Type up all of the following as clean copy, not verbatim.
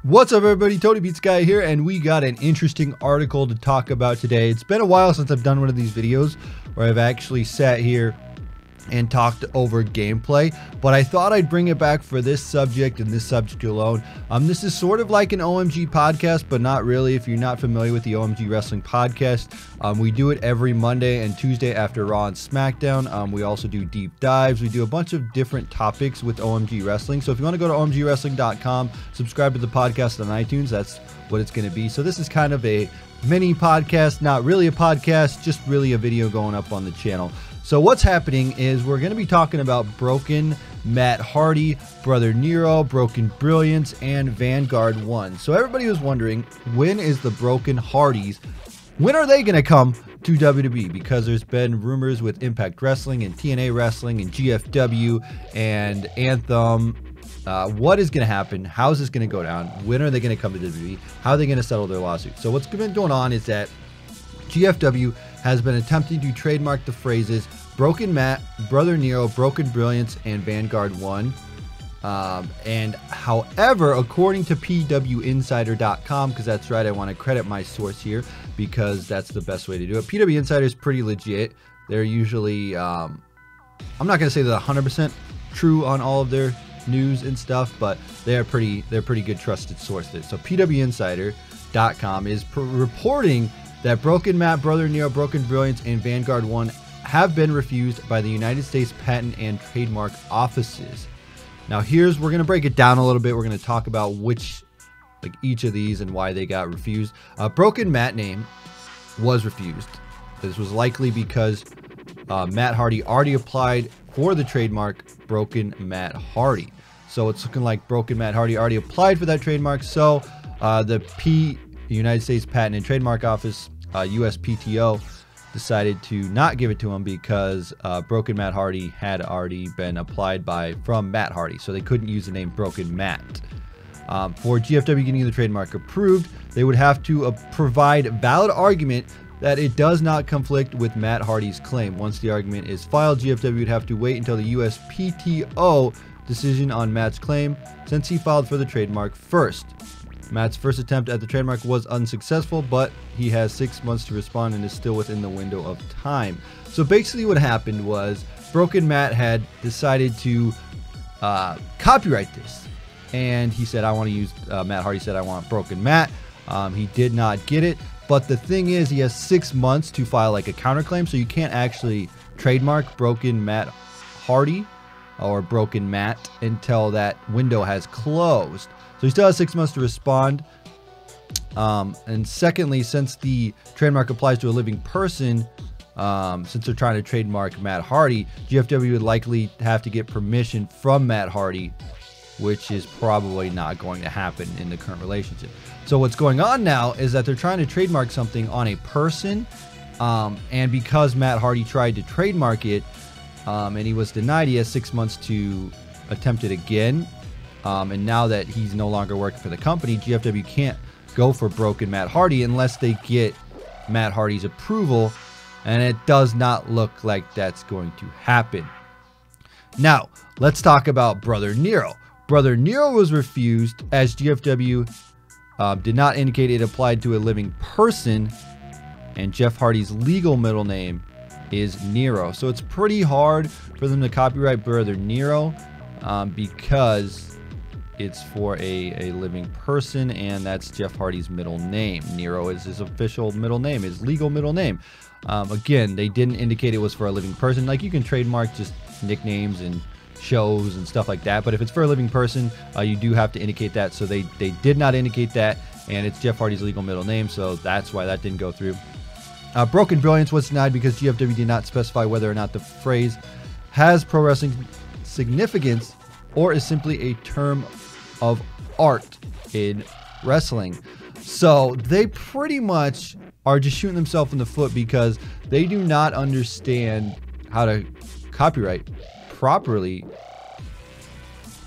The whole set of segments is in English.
What's up, everybody? TonyPizzaGuy here, and we got an interesting article to talk about today. It's been a while since I've done one of these videos where I've actually sat here and talked over gameplay, but I thought I'd bring it back for this subject and this subject alone. This is sort of like an OMG podcast, but not really. If you're not familiar with the OMG Wrestling podcast, we do it every Monday and Tuesday after Raw and SmackDown. We also do deep dives. We do a bunch of different topics with OMG Wrestling. So if you want to go to omgwrestling.com, subscribe to the podcast on iTunes, that's what it's going to be. So this is kind of a mini podcast, not really a podcast, just really a video going up on the channel. So what's happening is we're going to be talking about Broken Matt Hardy, Brother Nero, Broken Brilliance, and Vanguard 1. So everybody was wondering, when is the Broken Hardys, when are they going to come to WWE? Because there's been rumors with Impact Wrestling and TNA Wrestling and GFW and Anthem. What is going to happen? How is this going to go down? When are they going to come to WWE? How are they going to settle their lawsuit? So what's been going on is that GFW has been attempting to trademark the phrases Broken Matt, Brother Nero, Broken Brilliance, and Vanguard 1. And however, according to PWInsider.com, because that's right, I want to credit my source here because that's the best way to do it. PW Insider is pretty legit. They're usually, I'm not going to say they're 100% true on all of their news and stuff, but they're pretty good trusted sources. So PWInsider.com is reporting that Broken Matt, Brother Nero, Broken Brilliance, and Vanguard 1 have been refused by the United States Patent and Trademark offices. Now we're going to break it down a little bit. We're going to talk about each of these and why they got refused. Broken Matt name was refused. This was likely because Matt Hardy already applied for the trademark Broken Matt Hardy. So it's looking like Broken Matt Hardy already applied for that trademark. So the United States Patent and Trademark Office, USPTO, decided to not give it to him because Broken Matt Hardy had already been applied from Matt Hardy, so they couldn't use the name Broken Matt. For GFW getting the trademark approved, they would have to provide valid argument that it does not conflict with Matt Hardy's claim. Once the argument is filed, GFW would have to wait until the USPTO decision on Matt's claim, since he filed for the trademark first. Matt's first attempt at the trademark was unsuccessful, but he has 6 months to respond and is still within the window of time. So basically what happened was Broken Matt had decided to copyright this. And he said, I want to use, Matt Hardy said, I want Broken Matt. He did not get it. But the thing is, he has 6 months to file a counterclaim. So you can't actually trademark Broken Matt Hardy or Broken Matt until that window has closed. So he still has 6 months to respond. And secondly, since the trademark applies to a living person, since they're trying to trademark Matt Hardy, GFW would likely have to get permission from Matt Hardy, which is probably not going to happen in the current relationship. So what's going on now is that they're trying to trademark something on a person, and because Matt Hardy tried to trademark it, and he was denied, he has 6 months to attempt it again. And now that he's no longer working for the company, GFW can't go for Broken Matt Hardy unless they get Matt Hardy's approval, and it does not look like that's going to happen. Now, let's talk about Brother Nero. Brother Nero was refused as GFW did not indicate it applied to a living person, and Jeff Hardy's legal middle name is Nero. So it's pretty hard for them to copyright Brother Nero because it's for a living person, and that's Jeff Hardy's middle name. Nero is his official middle name, his legal middle name. Again, they didn't indicate it was for a living person. Like, you can trademark just nicknames and shows and stuff like that, but if it's for a living person, you do have to indicate that. So they did not indicate that, and it's Jeff Hardy's legal middle name, so that's why that didn't go through. Broken Brilliance was denied because GFW did not specify whether or not the phrase has pro wrestling significance or is simply a term of art in wrestling. So they pretty much are just shooting themselves in the foot because they do not understand how to copyright properly,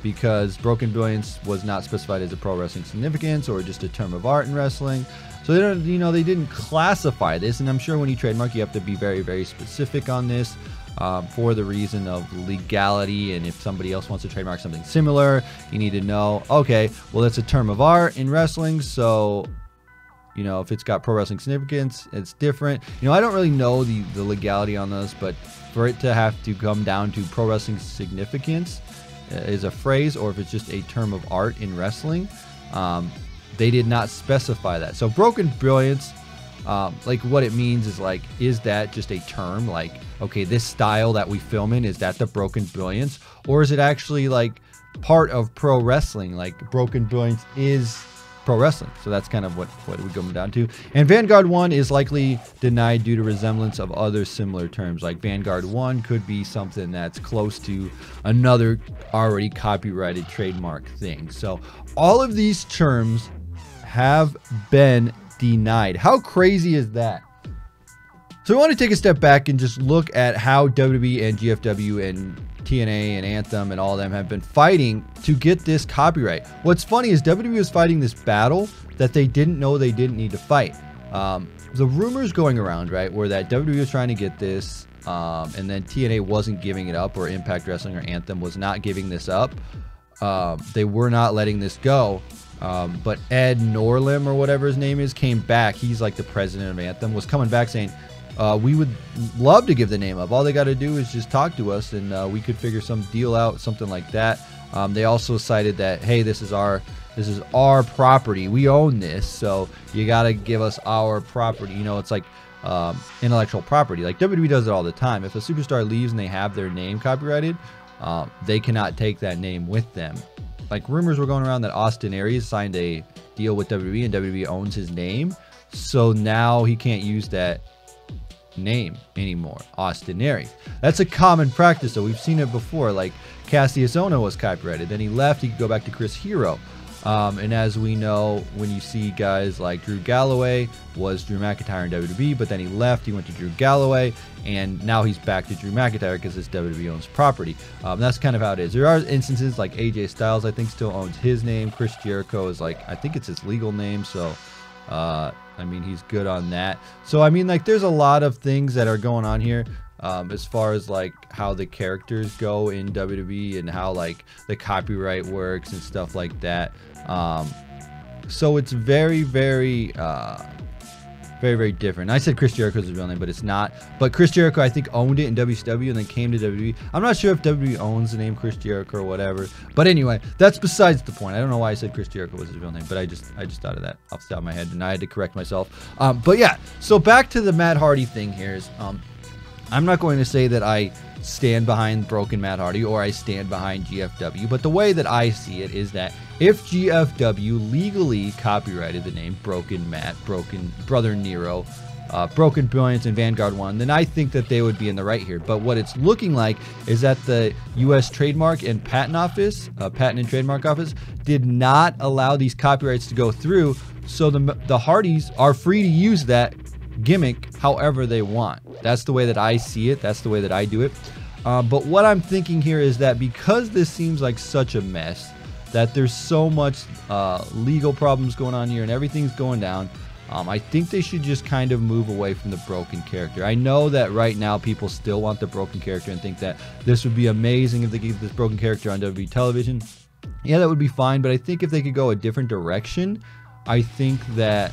because Broken Brilliance was not specified as a pro wrestling significance or just a term of art in wrestling. So they don't, they didn't classify this, and I'm sure when you trademark, you have to be very, very specific on this. for the reason of legality, and if somebody else wants to trademark something similar, you need to know, okay, well, it's a term of art in wrestling, so you know, if it's got pro wrestling significance, it's different. You know, I don't really know the legality on this, but for it to have to come down to pro wrestling significance is a phrase, or if it's just a term of art in wrestling, they did not specify that. So broken brilliance, like what it means is like, is that just a term? Like, okay, this style that we film in, is that the broken brilliance? Or is it actually like part of pro wrestling? Like broken brilliance is pro wrestling. So that's kind of what it would come down to. And Vanguard 1 is likely denied due to resemblance of other similar terms. Like Vanguard 1 could be something that's close to another already copyrighted trademark thing. So all of these terms have been denied. How crazy is that? So I want to take a step back and just look at how WWE and GFW and TNA and Anthem and all of them have been fighting to get this copyright. What's funny is WWE was fighting this battle that they didn't know they didn't need to fight. The rumors going around, right, were that WWE was trying to get this, and then TNA wasn't giving it up, or Impact Wrestling or Anthem was not giving this up. They were not letting this go. But Ed Norlim, or whatever his name is, came back. He's like the president of Anthem, was coming back saying, we would love to give the name up. All they got to do is just talk to us, and we could figure some deal out, something like that. They also cited that, hey, this is our property. We own this, so you got to give us our property. You know, it's like intellectual property. Like WWE does it all the time. If a superstar leaves and they have their name copyrighted, they cannot take that name with them. Like rumors were going around that Austin Aries signed a deal with WWE, and WWE owns his name, so now he can't use that name anymore, Austin Aries. That's a common practice, though. We've seen it before. Like Cassius Ohno was copyrighted, then he left, he could go back to Chris Hero. And as we know, when you see guys like Drew Galloway was Drew McIntyre in WWE, but then he left, he went to Drew Galloway, and now he's back to Drew McIntyre because it's WWE owns property. That's kind of how it is. There are instances like AJ Styles, I think, still owns his name. Chris Jericho is like, I think it's his legal name, so I mean, he's good on that. So I mean, like, there's a lot of things that are going on here, as far as like how the characters go in WWE and how like the copyright works and stuff like that. So it's very, very different. I said Chris Jericho's his real name, but it's not. But Chris Jericho, I think, owned it in WCW and then came to WWE. I'm not sure if WWE owns the name Chris Jericho or whatever. But anyway, that's besides the point. I don't know why I said Chris Jericho was his real name, but I just thought of that off the top of my head, and I had to correct myself. But yeah, so back to the Matt Hardy thing here is, I'm not going to say that I stand behind Broken Matt Hardy or I stand behind GFW, but the way that I see it is that if GFW legally copyrighted the name Broken Matt, Broken Brother Nero, Broken Brilliance, and Vanguard 1, then I think that they would be in the right here. But what it's looking like is that the U.S. Trademark and Patent Office, Patent and Trademark Office, did not allow these copyrights to go through, so the Hardys are free to use that gimmick however they want. That's the way that I see it. That's the way that I do it. But what I'm thinking here is that because this seems like such a mess, that there's so much legal problems going on here and everything's going down, I think they should just kind of move away from the broken character. I know that right now people still want the broken character and think that this would be amazing if they gave this broken character on WWE television. Yeah, that would be fine, but I think if they could go a different direction, I think that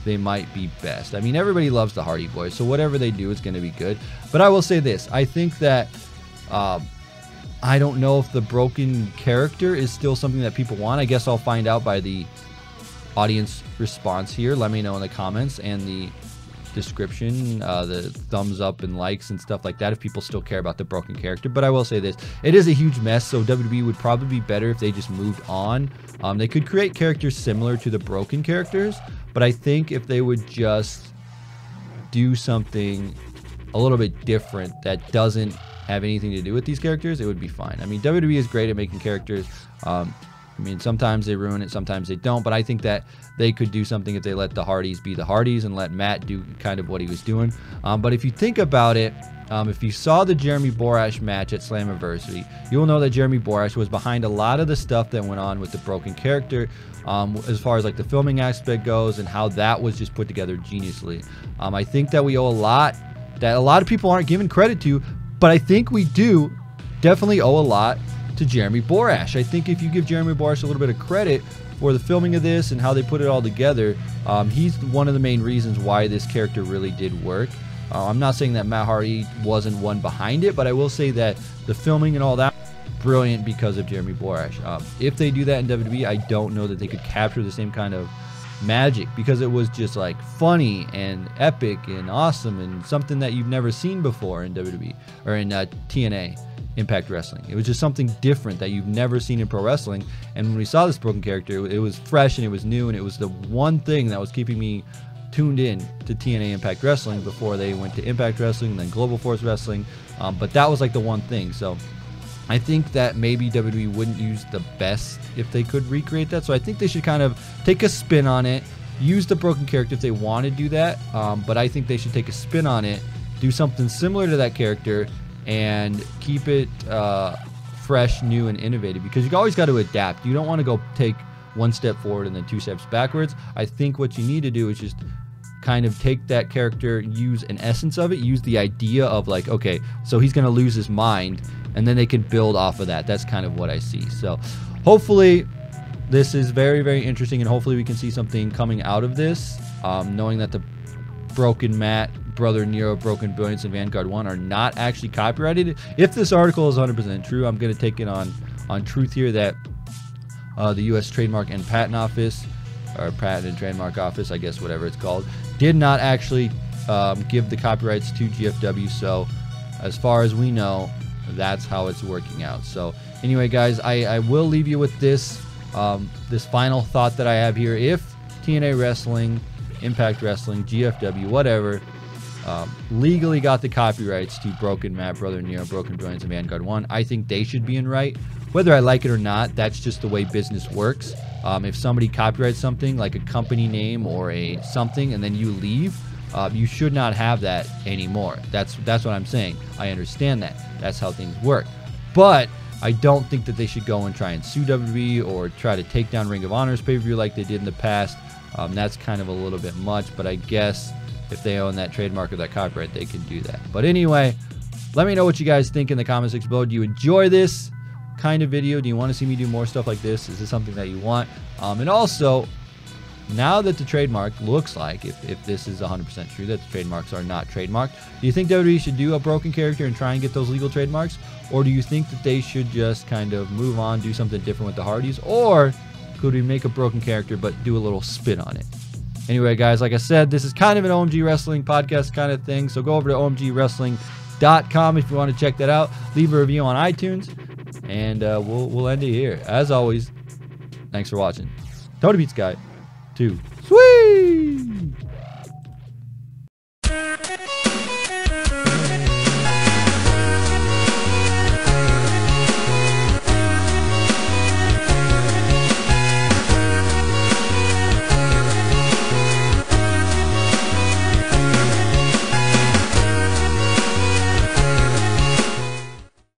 they might be best. I mean, everybody loves the Hardy Boys, so whatever they do is going to be good. But I will say this, I think that I don't know if the broken character is still something that people want. I guess I'll find out by the audience response here. Let me know in the comments and the description, the thumbs up and likes and stuff like that, if people still care about the broken character. But I will say this, it is a huge mess, so WWE would probably be better if they just moved on. They could create characters similar to the broken characters, but I think if they would just do something a little bit different that doesn't have anything to do with these characters, it would be fine. I mean, WWE is great at making characters. I mean, sometimes they ruin it, sometimes they don't, but I think that they could do something if they let the Hardys be the Hardys and let Matt do kind of what he was doing. But if you think about it, if you saw the Jeremy Borash match at Slammiversary, you'll know that Jeremy Borash was behind a lot of the stuff that went on with the broken character, as far as like the filming aspect goes and how that was just put together geniusly. I think that we owe a lot that a lot of people aren't giving credit to, But I think we do definitely owe a lot to Jeremy Borash. I think if you give Jeremy Borash a little bit of credit for the filming of this and how they put it all together, he's one of the main reasons why this character really did work. I'm not saying that Matt Hardy wasn't one behind it, but I will say that the filming and all that, brilliant because of Jeremy Borash. If they do that in WWE, I don't know that they could capture the same kind of magic, because it was just like funny and epic and awesome and something that you've never seen before in WWE or in TNA Impact Wrestling. It was just something different that you've never seen in pro wrestling. And when we saw this broken character, it was fresh and it was new, and it was the one thing that was keeping me tuned in to TNA Impact Wrestling before they went to Impact Wrestling and then Global Force Wrestling. But that was like the one thing. So I think that maybe WWE wouldn't use the best if they could recreate that. So I think they should kind of take a spin on it, use the broken character if they want to do that. But I think they should take a spin on it, do something similar to that character, and keep it fresh, new, and innovative, because you always got to adapt. You don't want to go take one step forward and then two steps backwards. I think what you need to do is just kind of take that character, use an essence of it, use the idea of like, okay, so he's going to lose his mind, and then they can build off of that. That's kind of what I see. So hopefully this is very, very interesting, and hopefully we can see something coming out of this, knowing that the Broken Matt, Brother Nero, Broken Brilliance, and Vanguard 1 are not actually copyrighted. If this article is 100% true, I'm going to take it on truth here that the U.S. Trademark and Patent Office, or Patent and Trademark Office, I guess, whatever it's called, did not actually give the copyrights to GFW. So as far as we know, that's how it's working out. So anyway, guys, I will leave you with this this final thought that I have here. If TNA Wrestling, Impact Wrestling, GFW, whatever, legally got the copyrights to Broken Matt, Brother Nero, Broken Brilliance, and Vanguard 1, I think they should be in right. Whether I like it or not, that's just the way business works. If somebody copyrights something like a company name or a something, and then you leave, you should not have that anymore. That's what I'm saying. I understand that. That's how things work. But I don't think that they should go and try and sue WWE or try to take down Ring of Honor's pay-per-view like they did in the past. That's kind of a little bit much, but I guess if they own that trademark or that copyright, they can do that. But anyway, let me know what you guys think in the comment section below. Do you enjoy this kind of video? Do you want to see me do more stuff like this? Is this something that you want? And also, now that the trademark looks like, if this is 100% true, that the trademarks are not trademarked, do you think WWE should do a broken character and try and get those legal trademarks? Or do you think that they should just kind of move on, do something different with the Hardys? Or could we make a broken character but do a little spin on it? Anyway, guys, like I said, this is kind of an OMG Wrestling podcast kind of thing. So go over to omgwrestling.com if you want to check that out. Leave a review on iTunes. And we'll end it here. As always, thanks for watching. TonyPizzaGuy 2. Sweet!